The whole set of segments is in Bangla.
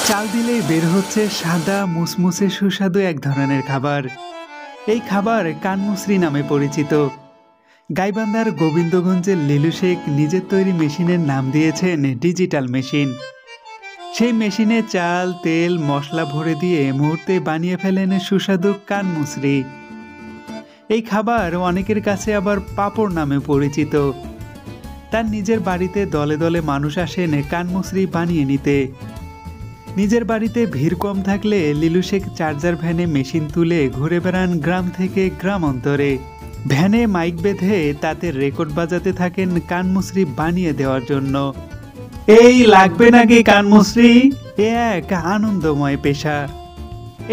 চাল দিলেই বের হচ্ছে সাদা মুসমুসে সুস্বাদু এক ধরনের খাবার। এই খাবার কানমুসরি নামে পরিচিত। গাইবান্ধার গোবিন্দগঞ্জের লিলু শেখ নিজের তৈরি মেশিনের নাম দিয়েছেন ডিজিটাল মেশিন। সেই মেশিনে চাল, তেল, মশলা ভরে দিয়ে মুহূর্তে বানিয়ে ফেলেন সুস্বাদু কানমুসরি। এই খাবার অনেকের কাছে আবার পাঁপড় নামে পরিচিত। তার নিজের বাড়িতে দলে দলে মানুষ আসেন কানমুসরি বানিয়ে নিতে। নিজের বাড়িতে ভিড় কম থাকলে লিলু শেখ চার্জার ভ্যানে মেশিন তুলে ঘুরে বেড়ান গ্রাম থেকে গ্রাম অন্তরে। ভ্যানে মাইক বেঁধে তাতে রেকর্ড বাজাতে থাকেন কানমুসরি বানিয়ে দেওয়ার জন্য। এই লাগবে নাকি কানমুসরি? এ এক আনন্দময় পেশা।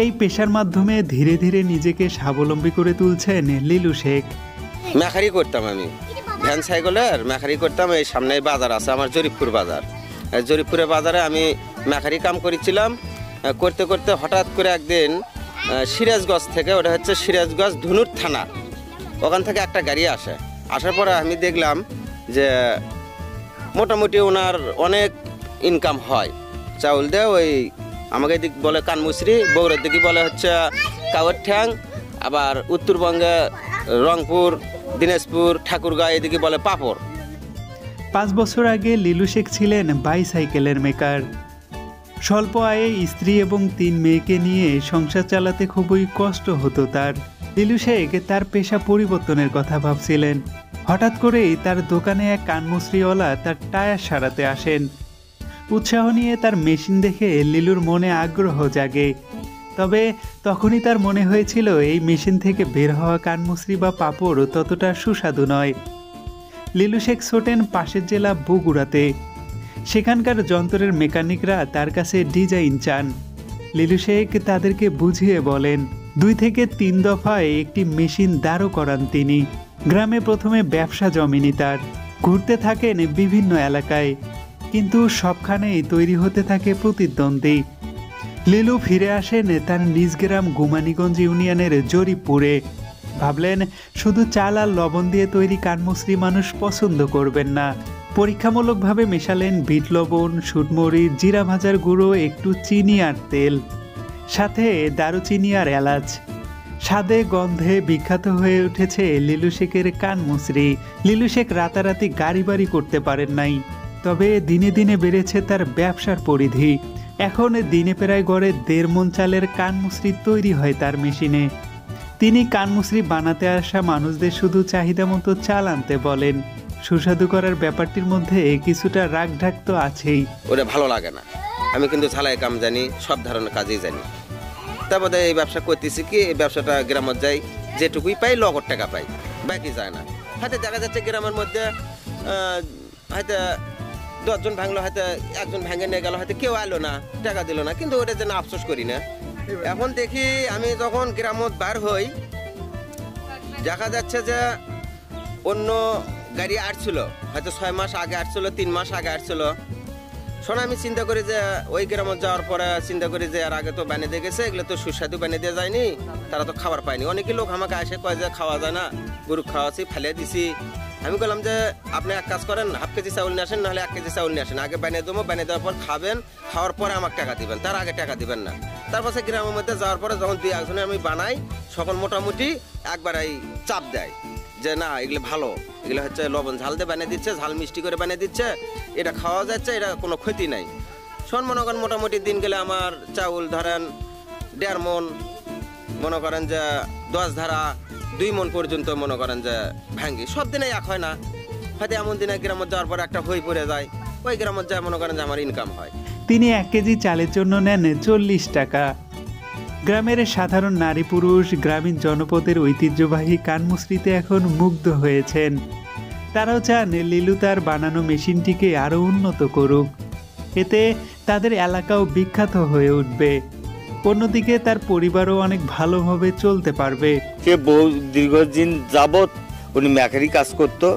এই পেশার মাধ্যমে ধীরে ধীরে নিজেকে স্বাবলম্বী করে তুলছেন লিলু শেখ। মেখারি করতাম আমি, ভ্যান সাইকেলের মেখারি করতাম। এই সামনে বাজার আছে আমার, জরিফপুর বাজার। জরিফপুরের বাজারে আমি মেখারি কাম করেছিলাম। করতে করতে হঠাৎ করে একদিন সিরাজগঞ্জ থেকে, ওটা হচ্ছে সিরাজগঞ্জ ধুনুর থানা, ওখান থেকে একটা গাড়ি আসে। আসার পরে আমি দেখলাম যে মোটামুটি ওনার অনেক ইনকাম হয় চাউল দেয়। ওই আমাকে দিক বলে কানমুসরি, বগুড়ার দিকে বলে হচ্ছে কাওয়ার ঠ্যাং, আবার উত্তরবঙ্গে রংপুর, দিনাজপুর, ঠাকুরগাঁও এদিকে বলে পাঁপড়। 5 বছর আগে লিলু শেখ ছিলেন বাইসাইকেলের মেকার। স্বল্প আয়ে স্ত্রী এবং 3 মেয়েকে নিয়ে সংসার চালাতে খুবই কষ্ট হতো তার। লিলু শেখ তার পেশা পরিবর্তনের কথা ভাবছিলেন। হঠাৎ করেই তার দোকানে এক কানমুসরিওয়ালা তার টায়ার সারাতে আসেন। উৎসাহ নিয়ে তার মেশিন দেখে লিলুর মনে আগ্রহ জাগে। তবে তখনই তার মনে হয়েছিল এই মেশিন থেকে বের হওয়া কানমুসরি বা পাঁপড় ততটা সুস্বাদু নয়। লিলু শেখ ছোটেন পাশের জেলা বগুড়াতে। সেখানকার যন্ত্রের মেকানিকরা তার কাছে ডিজাইন চান। লিলু শেখ তাদেরকে বুঝিয়ে বলেন। 2 থেকে 3 দফায় একটি মেশিন দাঁড় করান তিনি। গ্রামে প্রথমে ব্যবসা জমেনি তার। ঘুরতে থাকেন বিভিন্ন এলাকায়, কিন্তু সবখানেই তৈরি হতে থাকে প্রতিদ্বন্দ্বী। লিলু ফিরে আসেন তার নিজ গ্রাম গুমানীগঞ্জ ইউনিয়নের জরিপুরে। ভাবলেন শুধু চাল আর লবণ দিয়ে তৈরি কানমুসরি মানুষ পছন্দ করবেন না। পরীক্ষামূলকভাবে মেশালেন বিট লবণ, সুটমরি, জিরা ভাজার গুঁড়ো, একটু চিনি আর তেল, সাথে দারুচিনি আর এলাচ। স্বাদে গন্ধে বিখ্যাত হয়ে উঠেছে লিলু শেখের কানমুসরি। লিলু শেখ রাতারাতি গাড়ি বাড়ি করতে পারেন নাই, তবে দিনে দিনে বেড়েছে তার ব্যবসার পরিধি। এখন দিনে প্রায় গড়ে 1.5 মণ চালের কানমুসরি তৈরি হয় তার মেশিনে। তিনি কানমুসরি বানাতে আসা মানুষদের শুধু চাহিদা মতো চাল আনতে বলেন। সুস্বাদু করার ব্যাপারটির মধ্যে কিছুটা রাগ ঢাক তো আছেই। ওটা ভালো লাগে না। আমি কিন্তু ঝালাই কাম জানি, সব ধরনের কাজই জানি। তারপরে এই ব্যবসা করতেছি কি, এই ব্যবসাটা গ্রামে যাই, যেটুকুই পাই লগর টাকা পাই, বাকি যায় না। হয়তো দেখা যাচ্ছে গ্রামের মধ্যে হয়তো 10 জন ভাঙলো, হয়তো একজন ভেঙে নিয়ে গেল, হয়তো কেউ এলো না, টাকা দিল না, কিন্তু ওটার জন্য আফসোস করি না। এখন দেখি আমি যখন গ্রামত বার হই, দেখা যাচ্ছে যে অন্য গাড়ি আসছিল, হয়তো 6 মাস আগে আসছিল, 3 মাস আগে আসছিল। শোনা আমি চিন্তা করি যে ওই গ্রামত যাওয়ার পরে চিন্তা করি যে আর আগে তো বানিয়ে দিয়ে গেছে, এগুলো তো সুস্বাদু বানিয়ে দিয়ে যায়নি, তারা তো খাবার পায়নি। অনেকে লোক আমাকে আসে কয় যে খাওয়া যায় না, গরু খাওয়াছি, ফেলে দিছি। আমি বললাম যে আপনি এক কাজ করেন, হাফ কেজি চাউল নিয়ে আসেন, নাহলে 1 কেজি চাউল নিয়ে আসেন, আগে বানিয়ে দেবো, বানিয়ে দেওয়ার পর খাবেন, খাওয়ার পরে আমাকে টাকা দিবেন, তার আগে টাকা দিবেন না। তারপর সে গ্রামের মধ্যে যাওয়ার পরে যখন 2-1 আমি বানাই, সকল মোটামুটি একবার এই চাপ দেয় যে না এগুলো ভালো, এগুলো হচ্ছে লবণ ঝাল দিয়ে বানিয়ে দিচ্ছে, ঝাল মিষ্টি করে বানিয়ে দিচ্ছে, এটা খাওয়া যাচ্ছে, এটা কোনো ক্ষতি নাই। শোন মনে করেন মোটামুটি দিন গেলে আমার চাউল ধরেন 1.5 মণ, মনে করেন যে 10 ধারা 2 মণ পর্যন্ত মনে করেন যে ভাঙ্গি। সব দিনে এক হয় না, হয়তো এমন দিনে গ্রামে যাওয়ার পর একটা হয়ে পড়ে যায়, ওই গ্রামে যায় মনে করেন যে আমার ইনকাম হয়। তিনি 1 কেজি চালের জন্য নেন 40 টাকা। গ্রামের সাধারণ নারী পুরুষ গ্রামীণ জনপদের ঐতিহ্যবাহী কানমুসরিতে এখন মুগ্ধ হয়েছেন। তারাও চান লিলু তার বানানো মেশিনটিকে আরও উন্নত করুক, এতে তাদের এলাকাও বিখ্যাত হয়ে উঠবে। অন্যদিকে তার পরিবারও অনেক ভালোভাবে চলতে পারবে। সে বহু দীর্ঘদিন যাবৎ উনি মেকারি কাজ করতো,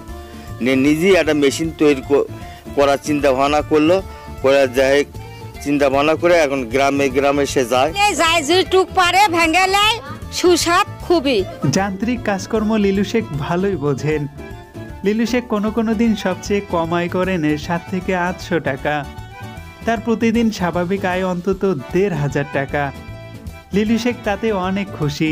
নিজেই একটা মেশিন তৈরি করার চিন্তা ভাবনা করলো, করে যাই চিন্তা ভাবনা করে এখন গ্রামে গ্রামে সে যায়, যেটুক পারে ভেঙে নেয়, সুস্বাদ খুবই। যান্ত্রিক কাজকর্ম লিলু শেখ ভালোই বোঝেন। লিলু শেখ কোনো দিন সবচেয়ে কম আয় করেন 700 থেকে 800 টাকা। তার প্রতিদিন স্বাভাবিক আয় অন্তত ১৫০০ টাকা। লিলু শেখ তাতে অনেক খুশি।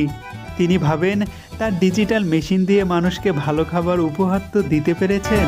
তিনি ভাবেন তার ডিজিটাল মেশিন দিয়ে মানুষকে ভালো খাবার উপহার তো দিতে পেরেছেন।